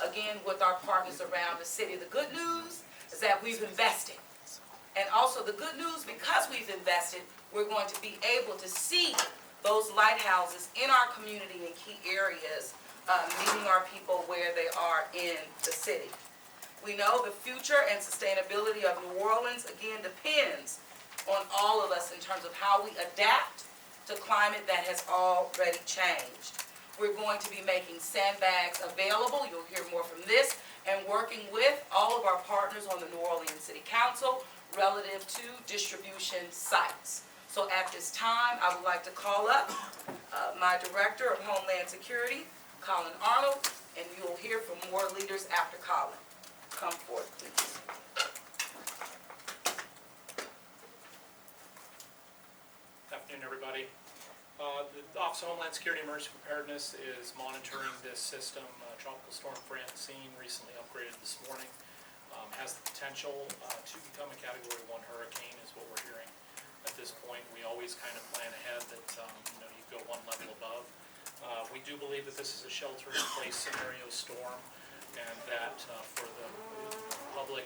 again, with our partners around the city. The good news is that we've invested. And also the good news, because we've invested, we're going to be able to see those lighthouses in our community in key areas, meeting our people where they are in the city. We know the future and sustainability of New Orleans, again, depends on all of us in terms of how we adapt to climate that has already changed. We're going to be making sandbags available, you'll hear more from this, and working with all of our partners on the New Orleans City Council relative to distribution sites. So at this time, I would like to call up my Director of Homeland Security, Colin Arnold, and you'll hear from more leaders after Colin. Come forth, please. Good afternoon, everybody. The Office of Homeland Security Emergency Preparedness is monitoring this system. Tropical Storm Francine, recently upgraded this morning, has the potential to become a Category 1 hurricane, is what we're hearing at this point. We always kind of plan ahead that you go one level above. We do believe that this is a shelter-in-place scenario storm, and that for the public,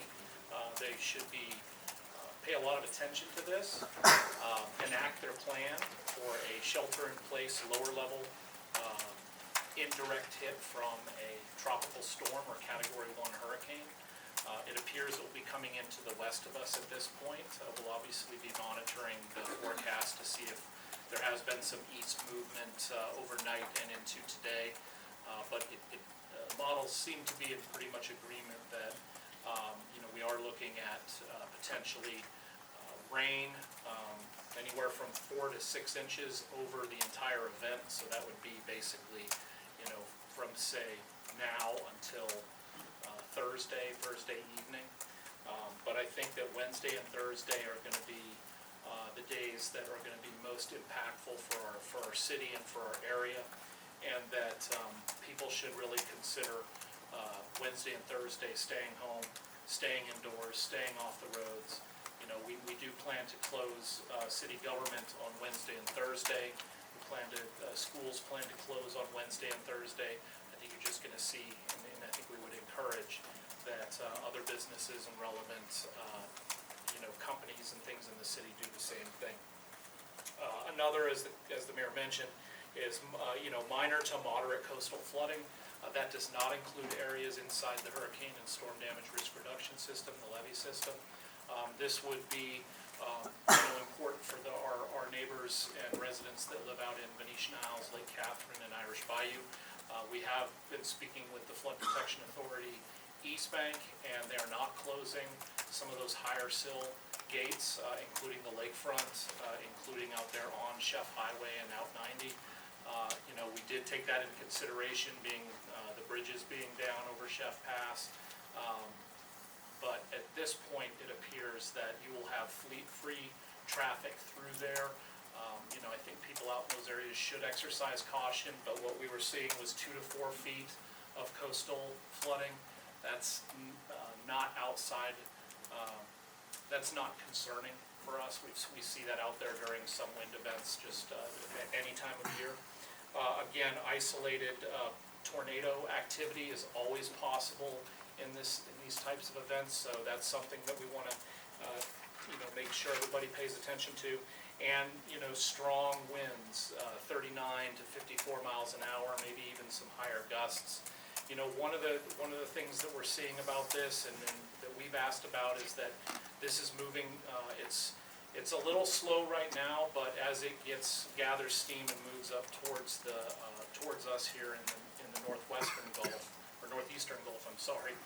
they should pay a lot of attention to this, enact their plan for a shelter-in-place, lower-level indirect hit from a tropical storm or Category 1 hurricane. It appears it will be coming into the west of us at this point. We'll obviously be monitoring the forecast to see if there has been some east movement overnight and into today, but models seem to be in pretty much agreement that we are looking at potentially rain anywhere from 4 to 6 inches over the entire event. So that would be basically, from say now until Thursday evening. But I think that Wednesday and Thursday are going to be the days that are going to be most impactful for our city and for our area, and that people should really consider Wednesday and Thursday staying home, staying indoors, staying off the roads. We do plan to close city government on Wednesday and Thursday. Schools plan to close on Wednesday and Thursday. I think you're just going to see, and I think we would encourage that other businesses and relevant companies and things in the city do the same thing. Another, as the mayor mentioned, is minor to moderate coastal flooding. That does not include areas inside the hurricane and storm damage risk reduction system, the levee system. This would be important for our neighbors and residents that live out in Venetian Isles, Lake Catherine, and Irish Bayou. We have been speaking with the Flood Protection Authority East Bank, and they are not closing some of those higher sill gates, including the lakefront, including out there on Chef Highway and Out 90. We did take that into consideration, being the bridges being down over Chef Pass. But at this point, it appears that you will have fleet-free traffic through there. I think people out in those areas should exercise caution, but what we were seeing was 2 to 4 feet of coastal flooding. That's not outside, that's not concerning for us. We see that out there during some wind events just at any time of year. Again, isolated tornado activity is always possible in these types of events, so that's something that we want to make sure everybody pays attention to. And strong winds, 39 to 54 miles an hour, maybe even some higher gusts. One of the things that we're seeing about this and that we've asked about is that this is moving. It's a little slow right now, but as it gathers steam and moves up towards us here in the northwestern Gulf, or northeastern Gulf, I'm sorry,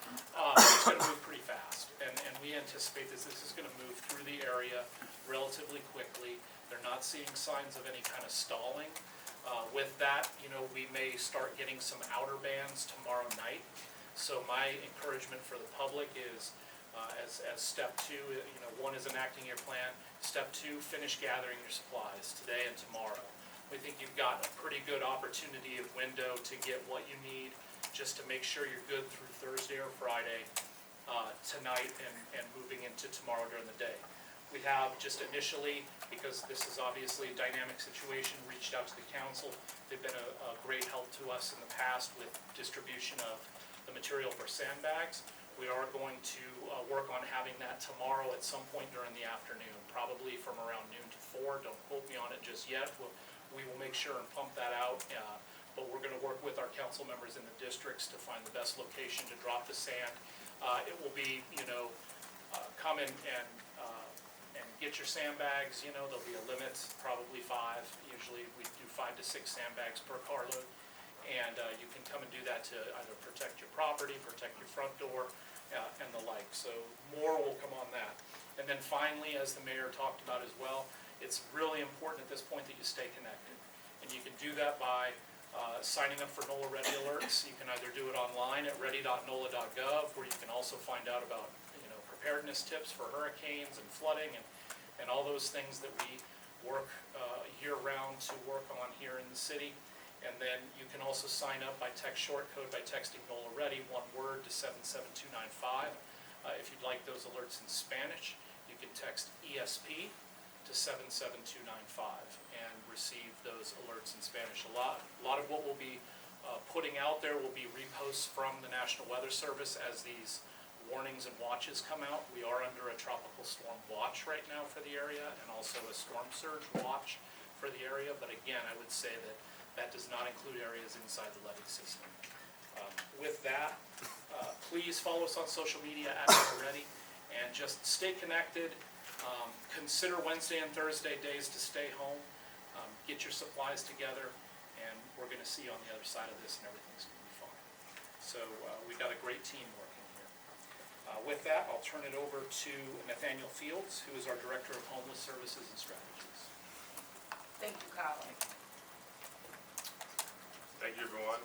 it's going to move pretty fast. And we anticipate this is going to move through the area relatively quickly. They're not seeing signs of any kind of stalling. With that, we may start getting some outer bands tomorrow night. So my encouragement for the public is, as step 2, one is enacting your plan. Step 2, finish gathering your supplies today and tomorrow. We think you've got a pretty good opportunity of window to get what you need, just to make sure you're good through Thursday or Friday, tonight and moving into tomorrow during the day. We have just initially, because this is obviously a dynamic situation, reached out to the council. They've been a great help to us in the past with distribution of the material for sandbags. We are going to work on having that tomorrow at some point during the afternoon, probably from around noon to 4. Don't quote me on it just yet. We will make sure and pump that out, but we're going to work with our council members in the districts to find the best location to drop the sand. It will be, come in and get your sandbags. There'll be a limit, probably 5. Usually we do 5 to 6 sandbags per carload. And you can come and do that to either protect your property, protect your front door, and the like. So more will come on that. And then finally, as the mayor talked about as well, it's really important at this point that you stay connected. And you can do that by signing up for NOLA Ready Alerts. You can either do it online at ready.nola.gov, where you can also find out about preparedness tips for hurricanes and flooding and all those things that we work year-round to work on here in the city. And then you can also sign up by text short code by texting NOLA Ready, one word, to 77295. If you'd like those alerts in Spanish, you can text ESP to 77295 and receive those alerts in Spanish. A lot of what we'll be putting out there will be reposts from the National Weather Service as these warnings and watches come out. We are under a tropical storm watch right now for the area, and also a storm surge watch for the area. But again, I would say that does not include areas inside the levee system. With that, please follow us on social media at NOLA Ready, and just stay connected. Consider Wednesday and Thursday days to stay home. Get your supplies together, and we're going to see you on the other side of this, and everything's going to be fine. So we've got a great team working here. With that, I'll turn it over to Nathaniel Fields, who is our Director of Homeless Services and Strategies. Thank you, Colin. Thank you, everyone.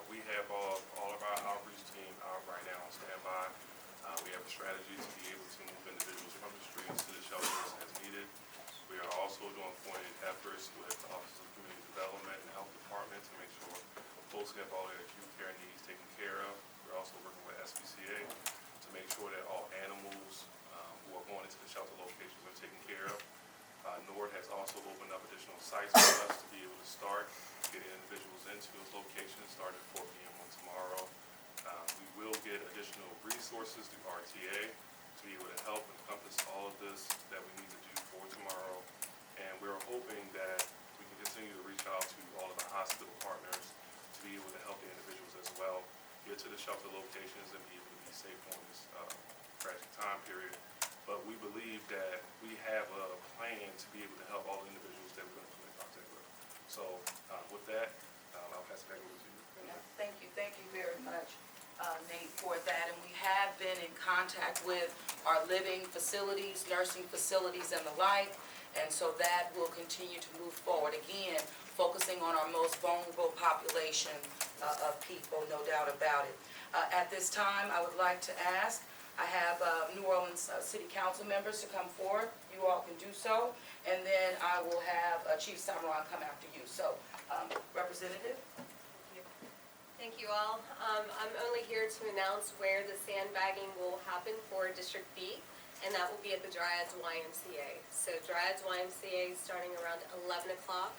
We have all of our outreach team out right now on standby. We have a strategy to be able to move individuals from the streets to the shelters as needed. We are also doing pointed efforts with the Office of Community Development and Health Department to make sure folks have all their acute care needs taken care of. We're also working with SPCA to make sure that all animals who are going into the shelter locations are taken care of. NORD has also opened up additional sites for us to be able to start getting individuals into those locations starting at 4 p.m. on tomorrow. We will get additional resources through RTA to be able to help encompass all of this that we need to do for tomorrow. And we're hoping that we can continue to reach out to all of the hospital partners to be able to help the individuals as well get to the shelter locations and be able to be safe on this tragic time period. But we believe that we have a plan to be able to help all the individuals that we're going to come in contact with. So with that, I'll pass it back over to you. Thank you very much, Nate, for that. And we have been in contact with our living facilities, nursing facilities, and the like. And so that will continue to move forward. Again, focusing on our most vulnerable population of people, no doubt about it. At this time, I would like to ask, I have New Orleans City Council members to come forward. You all can do so. And then I will have Chief Samaran come after you. So, Representative? Thank you all. I'm only here to announce where the sandbagging will happen for District B, and that will be at the Dryads YMCA. So Dryads YMCA starting around 11 o'clock,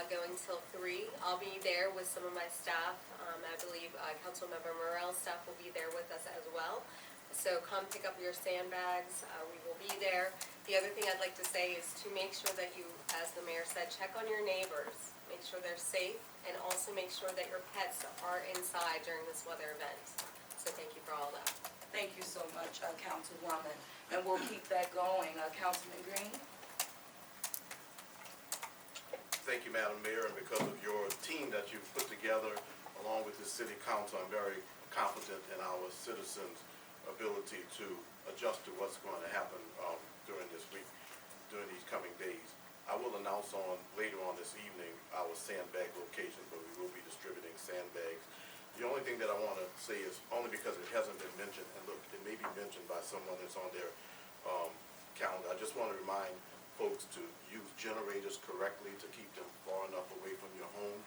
going till 3. I'll be there with some of my staff. I believe Councilmember Morrell's staff will be there with us as well. So come pick up your sandbags. We will be there. The other thing I'd like to say is to make sure that you, as the mayor said, check on your neighbors. Make sure they're safe, and also make sure that your pets are inside during this weather event. So thank you for all that. Thank you so much, Councilwoman. And we'll keep that going. Councilman Green? Thank you, Madam Mayor, and because of your team that you've put together along with the City Council, I'm very confident in our citizens' ability to adjust to what's going to happen during this week, during these coming days. I will announce later on this evening our sandbag location, but we will be distributing sandbags. The only thing that I want to say is, only because it hasn't been mentioned, and look, it may be mentioned by someone that's on their calendar, I just want to remind folks to use generators correctly to keep them far enough away from your home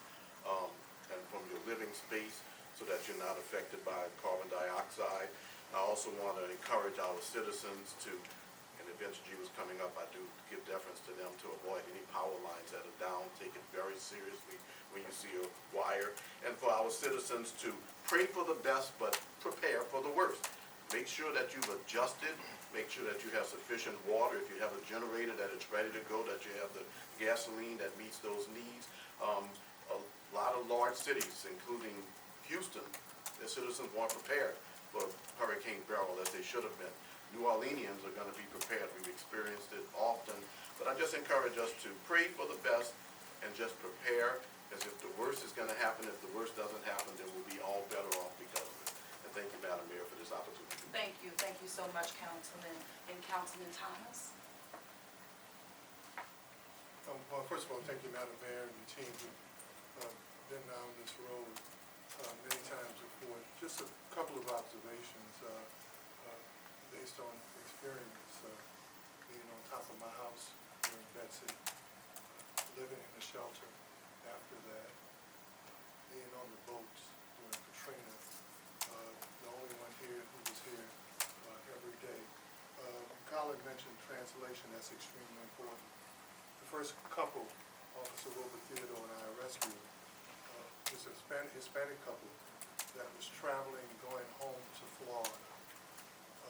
and from your living space so that you're not affected by carbon dioxide. I also want to encourage our citizens to, and the Vince G was coming up, I do give deference to them to avoid any power lines that are down. Take it very seriously when you see a wire. And for our citizens to pray for the best, but prepare for the worst. Make sure that you've adjusted, make sure that you have sufficient water, if you have a generator that is ready to go, that you have the gasoline that meets those needs. A lot of large cities, including Houston, their citizens weren't prepared for Hurricane Beryl as they should have been. New Orleanians are gonna be prepared, we've experienced it often, but I just encourage us to pray for the best and just prepare, as if the worst is gonna happen. If the worst doesn't happen, then we'll be all better off because of it. And thank you, Madam Mayor, for this opportunity. Thank you so much, Councilman. And Councilman Thomas? Well, first of all, thank you, Madam Mayor, and your team who've been down this road many times before. Just a couple of observations based on experience, being on top of my house here in Betsy, living in the shelter after that, being on the boats during Katrina, the only one here who was here every day. Colin mentioned translation, that's extremely important. The first couple, Officer Robert Theodore and I rescued, was a Hispanic couple that was traveling, going home to Florida.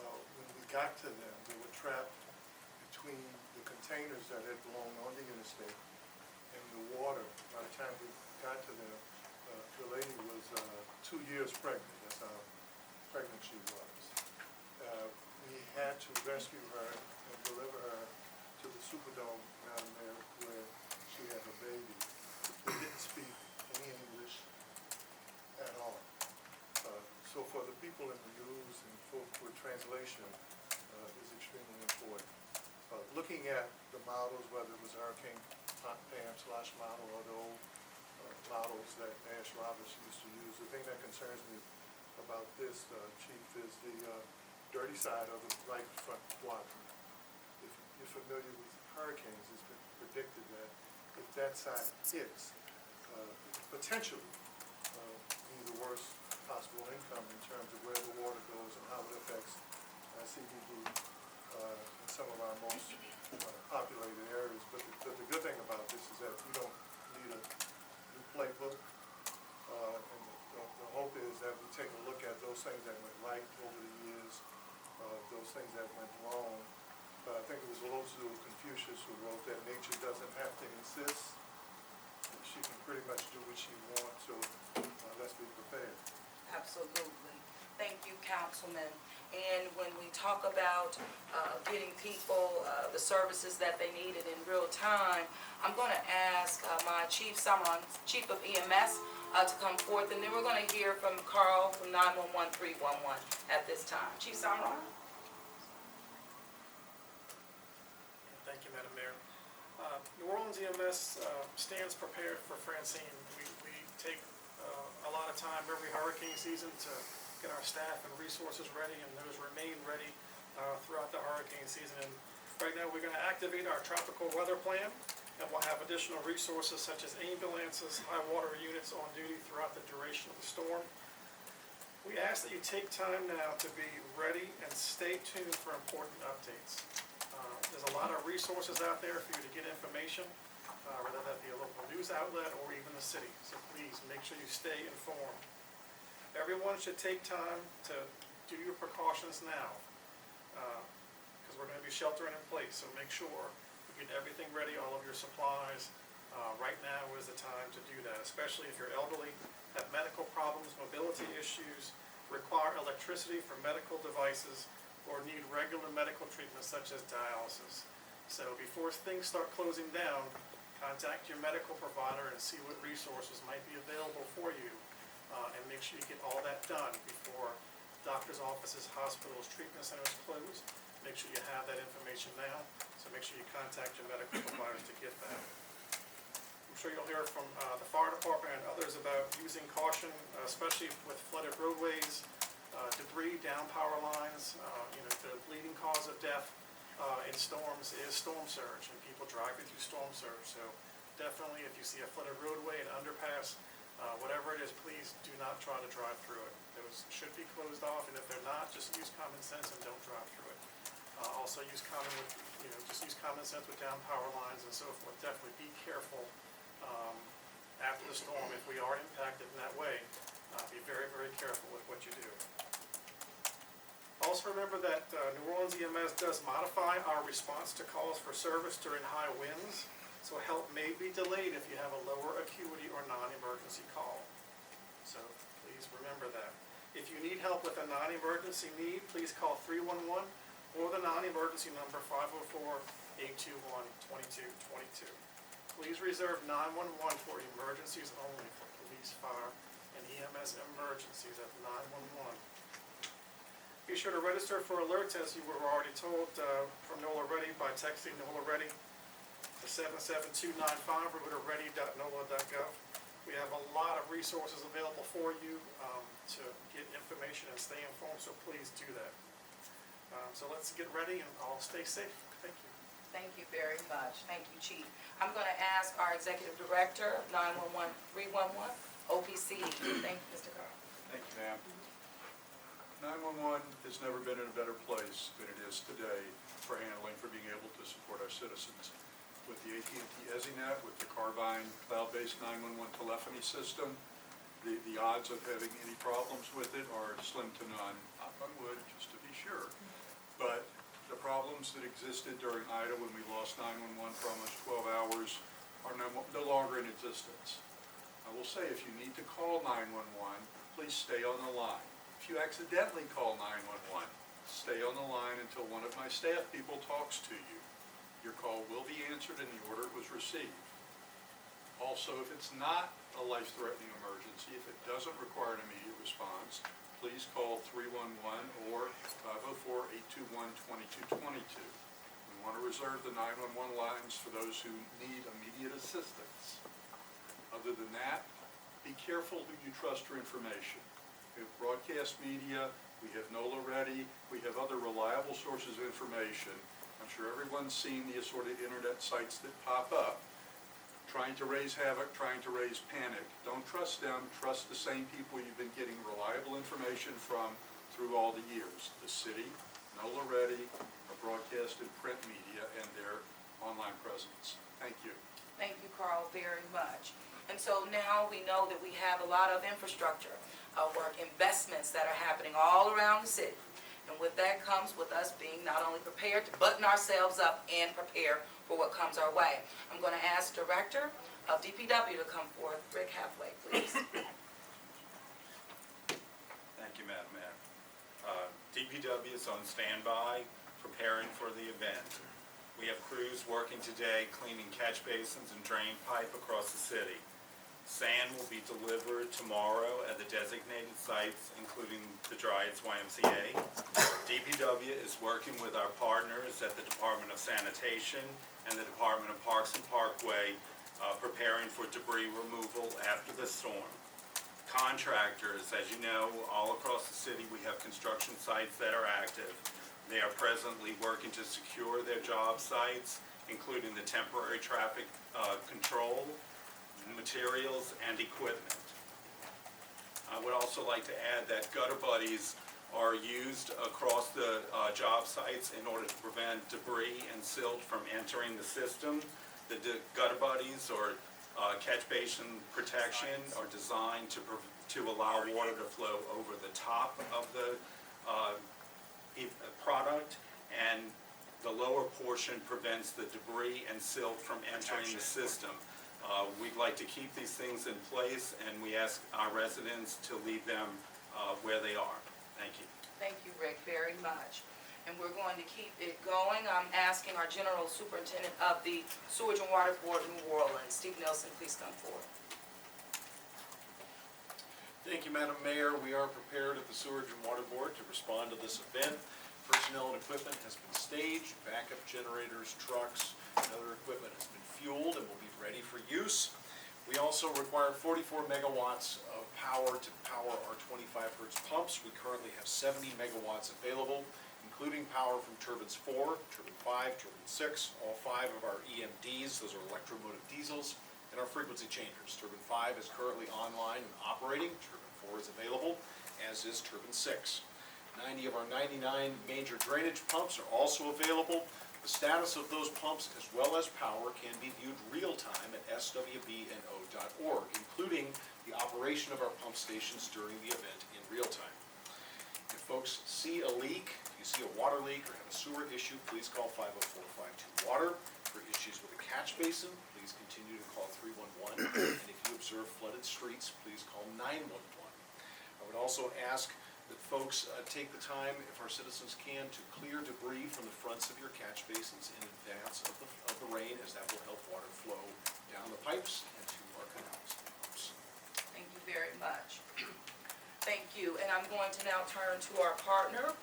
When we got to them, they were trapped between the containers that had blown on the interstate and the water. By the time we got to them, the lady was 2 years pregnant. That's how pregnant she was. We had to rescue her and deliver her to the Superdome down there where she had her baby. They didn't speak any English at all. So for the people in the news and for translation is extremely important. Looking at the models, whether it was Hurricane Pam/model or the old models that Nash Roberts used to use, the thing that concerns me about this, Chief, is the dirty side of the right front quadrant. If you're familiar with hurricanes, it's been predicted that if that side hits, potentially be the worst possible income in terms of where the water goes and how it affects CBD in some of our most populated areas. But the good thing about this is that we don't need a new playbook. And the hope is that we take a look at those things that went right over the years, those things that went wrong. But I think it was Lao-Tzu Confucius who wrote that nature doesn't have to insist. She can pretty much do what she wants, so let's be prepared. Absolutely. Thank you, Councilman. And when we talk about getting people the services that they needed in real time, I'm going to ask my Chief Samron, Chief of EMS, to come forth, and then we're going to hear from Carl from 911-311 at this time. Chief Samron? Thank you, Madam Mayor. New Orleans EMS stands prepared for Francine. We take a lot of time every hurricane season to get our staff and resources ready, and those remain ready throughout the hurricane season. And right now we're going to activate our tropical weather plan, and we'll have additional resources such as ambulances, high water units on duty throughout the duration of the storm. We ask that you take time now to be ready and stay tuned for important updates. There's a lot of resources out there for you to get information, whether that be a local news outlet or even the city. So please make sure you stay informed. Everyone should take time to do your precautions now, because we're going to be sheltering in place. So make sure you get everything ready, all of your supplies. Right now is the time to do that, especially if you're elderly, have medical problems, mobility issues, require electricity for medical devices, or need regular medical treatment such as dialysis. So before things start closing down, contact your medical provider and see what resources might be available for you. And make sure you get all that done before doctors' offices, hospitals, treatment centers close. Make sure you have that information now. So make sure you contact your medical providers to get that. I'm sure you'll hear from the fire department and others about using caution, especially with flooded roadways, debris down power lines. The leading cause of death in storms is storm surge, and people driving through storm surge. So definitely, if you see a flooded roadway, an underpass, whatever it is, please do not try to drive through it. Those should be closed off, and if they're not, just use common sense and don't drive through it. Also use just use common sense with down power lines and so forth. Definitely be careful after the storm if we are impacted in that way. Be very, very careful with what you do. Also remember that New Orleans EMS does modify our response to calls for service during high winds, so help may be delayed if you have a lower acuity or non-emergency call. So please remember that. If you need help with a non-emergency need, please call 311 or the non-emergency number 504-821-2222. Please reserve 911 for emergencies only, for police, fire, and EMS emergencies at 911. Be sure to register for alerts, as you were already told, from NOLA Ready by texting NOLA Ready to 77295 or go to ready.nola.gov. We have a lot of resources available for you to get information and stay informed, so please do that. So let's get ready and all stay safe. Thank you. Thank you very much. Thank you, Chief. I'm going to ask our Executive Director of 911-311, OPC. Thank you, Mr. Carl. Thank you, ma'am. 911 has never been in a better place than it is today for being able to support our citizens. With the AT&T EZNet, with the Carbine cloud-based 911 telephony system, the odds of having any problems with it are slim to none, knock on wood, just to be sure. But the problems that existed during Ida when we lost 911 for almost 12 hours are no longer in existence. I will say, if you need to call 911, please stay on the line. If you accidentally call 911, stay on the line until one of my staff people talks to you. Your call will be answered in the order it was received. Also, if it's not a life-threatening emergency, if it doesn't require an immediate response, please call 311 or 504-821-2222. We want to reserve the 911 lines for those who need immediate assistance. Other than that, be careful who you trust your information. We have broadcast media, we have NOLA Ready, we have other reliable sources of information. I'm sure everyone's seen the assorted internet sites that pop up, trying to raise havoc, trying to raise panic. Don't trust them, trust the same people you've been getting reliable information from through all the years. The city, NOLA Ready, our broadcast and print media, and their online presence. Thank you. Thank you, Carl, very much. And so now we know that we have a lot of infrastructure work, investments that are happening all around the city. And with that comes with us being not only prepared to button ourselves up and prepare for what comes our way. I'm going to ask Director of DPW to come forth. Rick Hathaway, please. Thank you, Madam Mayor. DPW is on standby, preparing for the event. We have crews working today cleaning catch basins and drain pipe across the city. Sand will be delivered tomorrow at the designated sites, including the Dryads YMCA. DPW is working with our partners at the Department of Sanitation and the Department of Parks and Parkway, preparing for debris removal after the storm. Contractors, as you know, all across the city we have construction sites that are active. They are presently working to secure their job sites, including the temporary traffic control, materials, and equipment. I would also like to add that gutter buddies are used across the job sites in order to prevent debris and silt from entering the system. The gutter buddies or catch basin protection are designed to allow water to flow over the top of the product, and the lower portion prevents the debris and silt from entering the system. We'd like to keep these things in place, and we ask our residents to leave them where they are. Thank you. Thank you, Rick, very much. And we're going to keep it going. I'm asking our General Superintendent of the Sewage and Water Board, New Orleans, Steve Nelson, please come forward. Thank you, Madam Mayor. We are prepared at the Sewage and Water Board to respond to this event. Personnel and equipment has been staged, backup generators, trucks, and other equipment has been fueled and will be ready for use. We also require 44 megawatts of power to power our 25 hertz pumps. We currently have 70 megawatts available, including power from turbines 4, turbine 5, turbine 6, all 5 of our EMDs, those are electromotive diesels, and our frequency changers. Turbine 5 is currently online and operating. Turbine 4 is available, as is turbine 6. 90 of our 99 major drainage pumps are also available. The status of those pumps as well as power can be viewed real-time at swbno.org, including the operation of our pump stations during the event in real time. If folks see a leak, if you see a water leak or have a sewer issue, please call 504-52-WATER. For issues with a catch basin, please continue to call 311. And if you observe flooded streets, please call 911. I would also ask that folks take the time, if our citizens can, to clear debris from the fronts of your catch basins in advance of the rain, as that will help water flow down the pipes and to our canals and pumps. Thank you very much. Thank you, and I'm going to now turn to our partner,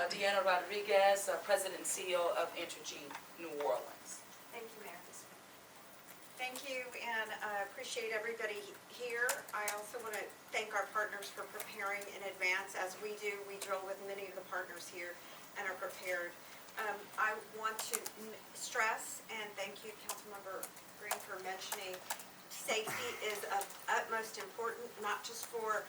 Deanna Rodriguez, President and CEO of Entergy New Orleans. Thank you, Mayor. Thank you, and I appreciate everybody here. I also want to thank our partners for preparing in advance. As we do, we drill with many of the partners here and are prepared. I want to stress and thank you, Councilmember Green, for mentioning safety is of utmost importance, not just for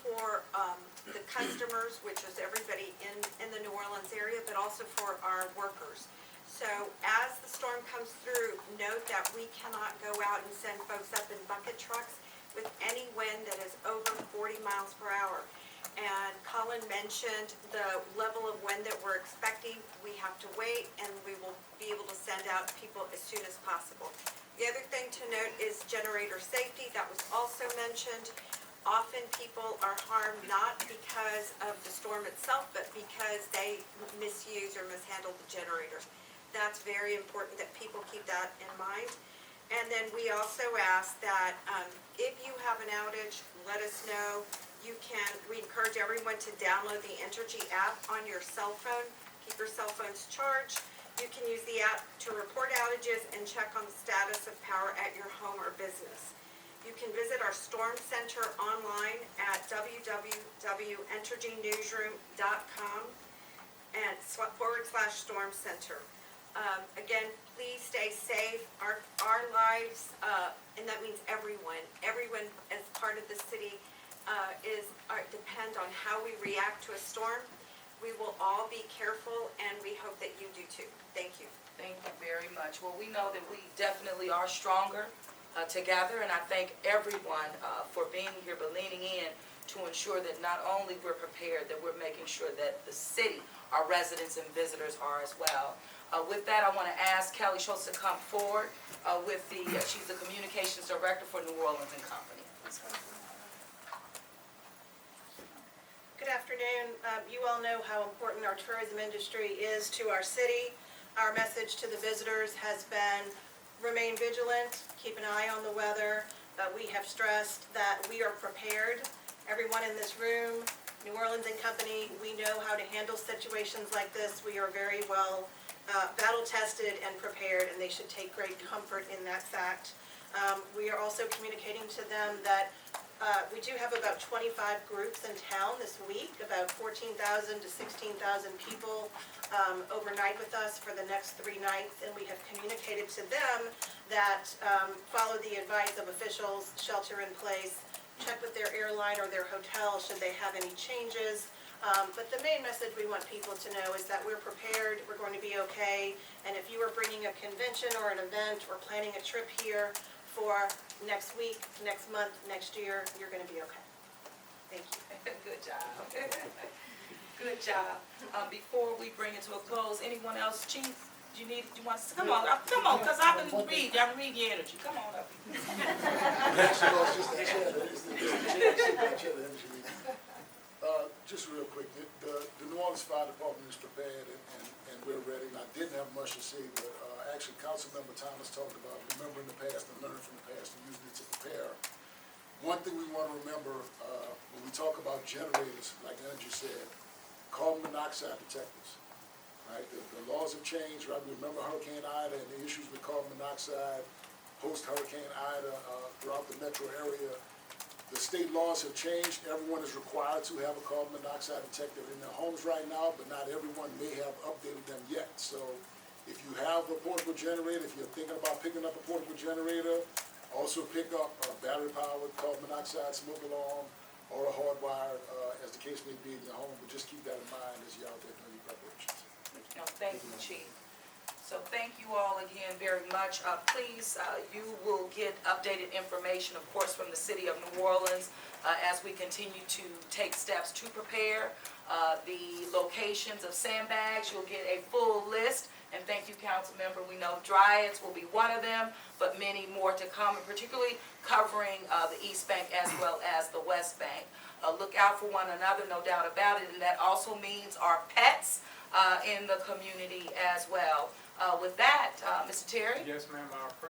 the customers, which is everybody in the New Orleans area, but also for our workers. So as the storm comes through, note that we cannot go out and send folks up in bucket trucks with any wind that is over 40 miles per hour. And Colin mentioned the level of wind that we're expecting. We have to wait, and we will be able to send out people as soon as possible. The other thing to note is generator safety. That was also mentioned. Often people are harmed not because of the storm itself, but because they misuse or mishandle the generators. That's very important that people keep that in mind. And then we also ask that if you have an outage, let us know. We encourage everyone to download the Entergy app on your cell phone. Keep your cell phones charged. You can use the app to report outages and check on the status of power at your home or business. You can visit our Storm Center online at www.entergynewsroom.com and /Storm Center. Again, please stay safe. Our lives, and that means everyone as part of the city depend on how we react to a storm. We will all be careful, and we hope that you do too. Thank you. Thank you very much. Well, we know that we definitely are stronger together, and I thank everyone for being here, but leaning in to ensure that not only we're prepared, that we're making sure that the city, our residents and visitors are as well. With that, I want to ask Kelly Schultz to come forward she's the Communications Director for New Orleans and Company. Good afternoon. You all know how important our tourism industry is to our city. Our message to the visitors has been remain vigilant, keep an eye on the weather. We have stressed that we are prepared. Everyone in this room, New Orleans and Company, we know how to handle situations like this. We are very well battle tested and prepared, and they should take great comfort in that fact. We are also communicating to them that we do have about 25 groups in town this week, about 14,000 to 16,000 people overnight with us for the next 3 nights, and we have communicated to them that follow the advice of officials, shelter in place, check with their airline or their hotel should they have any changes. But the main message we want people to know is that we're prepared, we're going to be okay, and if you are bringing a convention or an event or planning a trip here for next week, next month, next year, you're going to be okay. Thank you. Good job. Good job. Before we bring it to a close, anyone else, Chief? You want to come on, because I can read your energy. Come on up. Just real quick, the New Orleans Fire Department is prepared and we're ready. And I didn't have much to say, but actually Councilmember Thomas talked about remembering the past and learning from the past and using it to prepare. One thing we want to remember when we talk about generators, like Andrew said, carbon monoxide detectors. Right? The laws have changed, right? We remember Hurricane Ida and the issues with carbon monoxide, post-Hurricane Ida throughout the metro area. The state laws have changed. Everyone is required to have a carbon monoxide detector in their homes right now, but not everyone may have updated them yet. So if you have a portable generator, if you're thinking about picking up a portable generator, also pick up a battery-powered carbon monoxide smoke alarm or a hardwired, as the case may be in your home, but just keep that in mind as you're out there doing your preparations. No, thank you, Chief. So thank you all again very much. Please, you will get updated information, of course, from the city of New Orleans as we continue to take steps to prepare. The locations of sandbags, you'll get a full list. And thank you, council member. We know Dryads will be one of them, but many more to come, and particularly covering the East Bank as well as the West Bank. Look out for one another, no doubt about it, and that also means our pets in the community as well. With that, Mr. Terry? Yes, ma'am, our